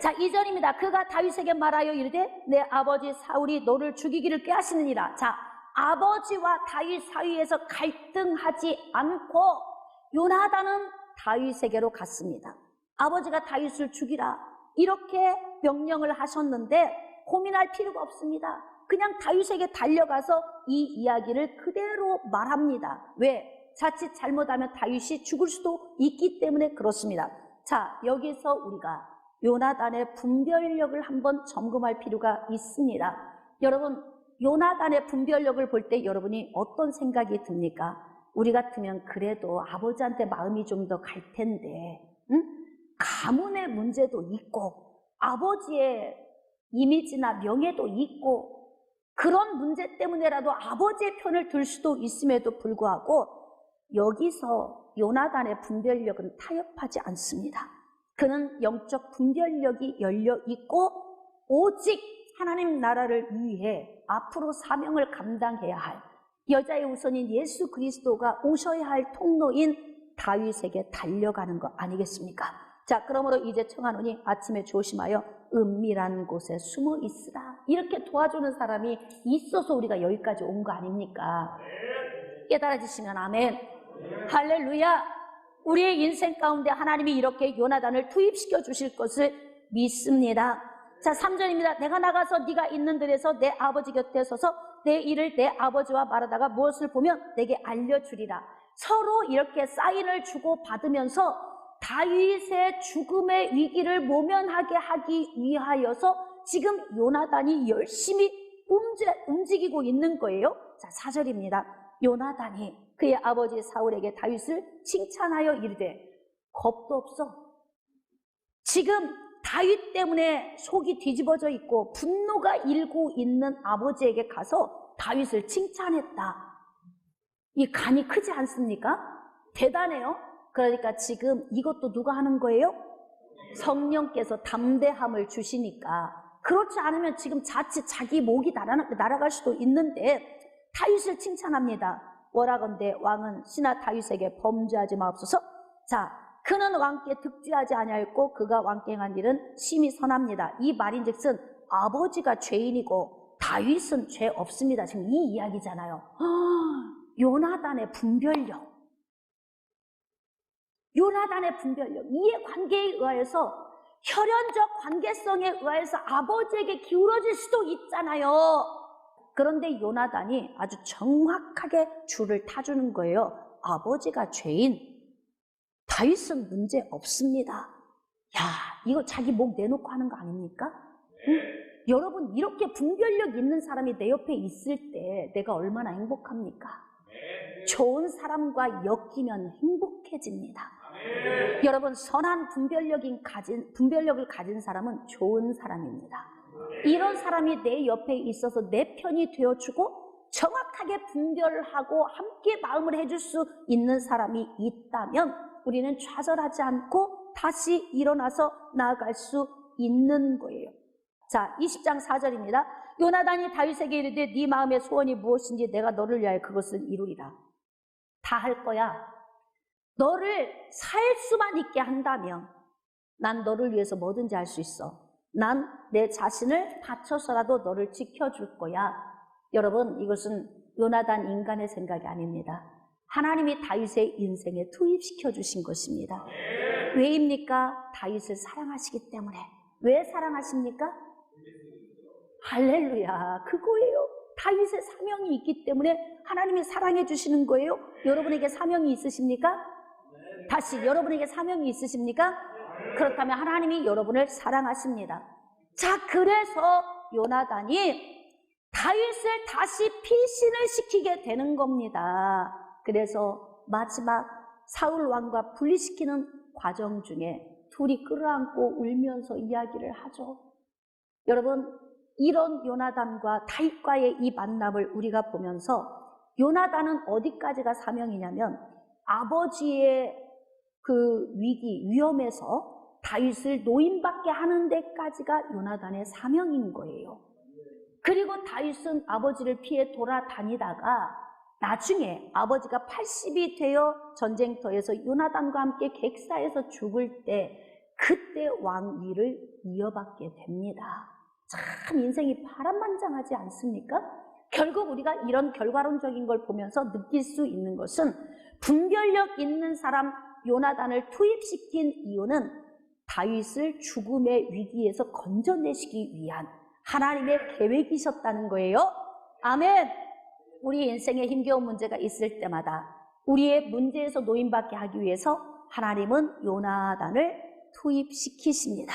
자, 2절입니다. 그가 다윗에게 말하여 이르되 내 아버지 사울이 너를 죽이기를 꾀하시느니라. 자, 아버지와 다윗 사이에서 갈등하지 않고 요나단은 다윗에게로 갔습니다. 아버지가 다윗을 죽이라 이렇게 명령을 하셨는데 고민할 필요가 없습니다. 그냥 다윗에게 달려가서 이 이야기를 그대로 말합니다. 왜? 자칫 잘못하면 다윗이 죽을 수도 있기 때문에 그렇습니다. 자, 여기서 우리가 요나단의 분별력을 한번 점검할 필요가 있습니다. 여러분, 요나단의 분별력을 볼 때 여러분이 어떤 생각이 듭니까? 우리 같으면 그래도 아버지한테 마음이 좀 더 갈 텐데, 응? 가문의 문제도 있고 아버지의 이미지나 명예도 있고 그런 문제 때문에라도 아버지의 편을 들 수도 있음에도 불구하고 여기서 요나단의 분별력은 타협하지 않습니다. 그는 영적 분별력이 열려 있고 오직 하나님 나라를 위해 앞으로 사명을 감당해야 할 여자의 우선인 예수 그리스도가 오셔야 할 통로인 다윗에게 달려가는 것 아니겠습니까? 자, 그러므로 이제 청하노니 아침에 조심하여 은밀한 곳에 숨어 있으라. 이렇게 도와주는 사람이 있어서 우리가 여기까지 온 거 아닙니까? 깨달아지시면 아멘. 할렐루야. 우리의 인생 가운데 하나님이 이렇게 요나단을 투입시켜 주실 것을 믿습니다. 자, 3절입니다. 내가 나가서 네가 있는 들에서 내 아버지 곁에 서서 내 일을 내 아버지와 말하다가 무엇을 보면 내게 알려주리라. 서로 이렇게 사인을 주고 받으면서 다윗의 죽음의 위기를 모면하게 하기 위하여서 지금 요나단이 열심히 움직이고 있는 거예요. 자, 4절입니다. 요나단이 그의 아버지 사울에게 다윗을 칭찬하여 이르되 겁도 없어. 지금 다윗 때문에 속이 뒤집어져 있고 분노가 일고 있는 아버지에게 가서 다윗을 칭찬했다. 이 간이 크지 않습니까? 대단해요. 그러니까 지금 이것도 누가 하는 거예요? 성령께서 담대함을 주시니까. 그렇지 않으면 지금 자칫 자기 목이 날아갈 수도 있는데 다윗을 칭찬합니다. 원하건대 왕은 신하 다윗에게 범죄하지 마옵소서. 자, 그는 왕께 득죄하지 아니하였고 그가 왕께 행한 일은 심히 선합니다. 이 말인즉슨 아버지가 죄인이고 다윗은 죄 없습니다. 지금 이 이야기잖아요. 요나단의 분별력. 요나단의 분별력. 이해 관계에 의하여서 혈연적 관계성에 의해서 아버지에게 기울어질 수도 있잖아요. 그런데 요나단이 아주 정확하게 줄을 타주는 거예요. 아버지가 죄인, 다윗은 문제 없습니다. 야, 이거 자기 목 내놓고 하는 거 아닙니까? 응? 여러분, 이렇게 분별력 있는 사람이 내 옆에 있을 때 내가 얼마나 행복합니까? 좋은 사람과 엮이면 행복해집니다. 여러분, 선한 분별력을 가진 사람은 좋은 사람입니다. 이런 사람이 내 옆에 있어서 내 편이 되어주고 정확하게 분별하고 함께 마음을 해줄 수 있는 사람이 있다면 우리는 좌절하지 않고 다시 일어나서 나아갈 수 있는 거예요. 자, 20장 4절입니다. 요나단이 다윗에게 이르되 네 마음의 소원이 무엇인지 내가 너를 위하여 그것을 이루리라. 다 할 거야. 너를 살 수만 있게 한다면 난 너를 위해서 뭐든지 할 수 있어. 난 내 자신을 바쳐서라도 너를 지켜줄 거야. 여러분, 이것은 요나단 인간의 생각이 아닙니다. 하나님이 다윗의 인생에 투입시켜 주신 것입니다. 왜입니까? 다윗을 사랑하시기 때문에. 왜 사랑하십니까? 할렐루야, 그거예요. 다윗의 사명이 있기 때문에 하나님이 사랑해 주시는 거예요. 여러분에게 사명이 있으십니까? 다시, 여러분에게 사명이 있으십니까? 그렇다면 하나님이 여러분을 사랑하십니다. 자, 그래서 요나단이 다윗을 다시 피신을 시키게 되는 겁니다. 그래서 마지막 사울 왕과 분리시키는 과정 중에 둘이 끌어안고 울면서 이야기를 하죠. 여러분, 이런 요나단과 다윗과의 이 만남을 우리가 보면서 요나단은 어디까지가 사명이냐면 아버지의 그 위험에서 다윗을 노임받게 하는 데까지가 요나단의 사명인 거예요. 그리고 다윗은 아버지를 피해 돌아다니다가 나중에 아버지가 80이 되어 전쟁터에서 요나단과 함께 객사에서 죽을 때 그때 왕위를 이어받게 됩니다. 참 인생이 파란만장하지 않습니까? 결국 우리가 이런 결과론적인 걸 보면서 느낄 수 있는 것은 분별력 있는 사람 요나단을 투입시킨 이유는 다윗을 죽음의 위기에서 건져내시기 위한 하나님의 계획이셨다는 거예요. 아멘. 우리 인생에 힘겨운 문제가 있을 때마다 우리의 문제에서 노임받게 하기 위해서 하나님은 요나단을 투입시키십니다.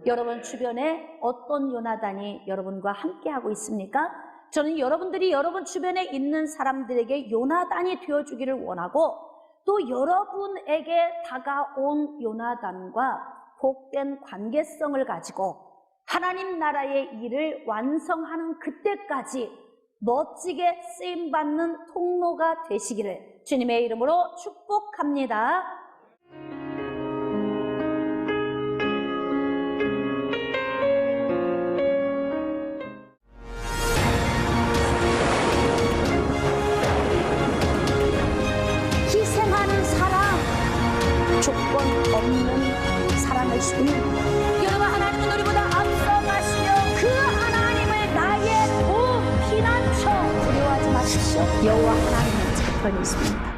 여러분 주변에 어떤 요나단이 여러분과 함께하고 있습니까? 저는 여러분들이 여러분 주변에 있는 사람들에게 요나단이 되어주기를 원하고 또 여러분에게 다가온 요나단과 복된 관계성을 가지고 하나님 나라의 일을 완성하는 그때까지 멋지게 쓰임받는 통로가 되시기를 주님의 이름으로 축복합니다. 희생하는 사랑, 조건 없는 사랑을 주는 여러분, 하나님은 우리보다 앞서가시며 그 하나님을 나의 피난처 두려워하지 마십시오. 여호와 하나님은 제 편에 있습니다.